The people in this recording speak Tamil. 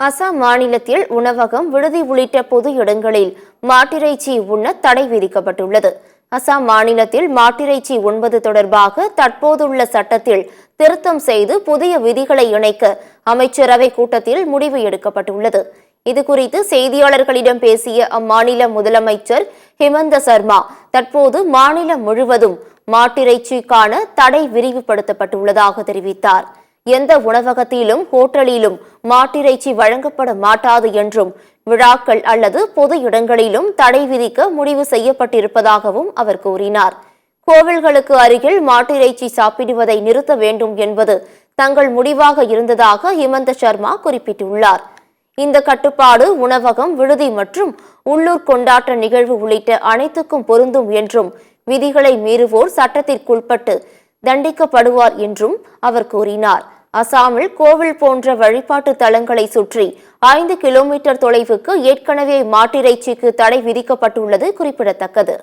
அசாம் மாநிலத்தில் உணவகம், விடுதி உள்ளிட்ட பொது இடங்களில் மாட்டிறைச்சி உண்ண தடை விதிக்கப்பட்டுள்ளது. அசாம் மாநிலத்தில் மாட்டிறைச்சி உண்பது தொடர்பாக தற்போதுள்ள சட்டத்தில் திருத்தம் செய்து புதிய விதிகளை இணைக்க அமைச்சரவை கூட்டத்தில் முடிவு எடுக்கப்பட்டுள்ளது. இதுகுறித்து செய்தியாளர்களிடம் பேசிய அம்மாநில முதலமைச்சர் ஹிமந்த சர்மா, தற்போது மாநிலம் முழுவதும் மாட்டிறைச்சிக்கான தடை விரிவுபடுத்தப்பட்டுள்ளதாக தெரிவித்தார். எந்த உணவகத்திலும் ஹோட்டலிலும் மாட்டிறைச்சி வழங்கப்பட மாட்டாது என்றும், விழாக்கள் அல்லது பொது இடங்களிலும் தடை விதிக்க முடிவு செய்யப்பட்டிருப்பதாகவும் அவர் கூறினார். கோவில்களுக்கு அருகில் மாட்டிறைச்சி சாப்பிடுவதை நிறுத்த வேண்டும் என்பது தங்கள் முடிவாக இருந்ததாக ஹிமந்த சர்மா குறிப்பிட்டுள்ளார். இந்த கட்டுப்பாடு உணவகம், விடுதி மற்றும் உள்ளூர் கொண்டாட்ட நிகழ்வு உள்ளிட்ட அனைத்துக்கும் பொருந்தும் என்றும், விதிகளை மீறுவோர் சட்டத்திற்குட்பட்டு தண்டிக்கப்படுவார் என்றும் அவர் கூறினார். அசாமில் கோவில் போன்ற வழிபாட்டு தலங்களை சுற்றி 5 கிலோமீட்டர் தொலைவுக்கு ஏற்கனவே மாட்டிறைச்சிக்கு தடை விதிக்கப்பட்டுள்ளது குறிப்பிடத்தக்கது.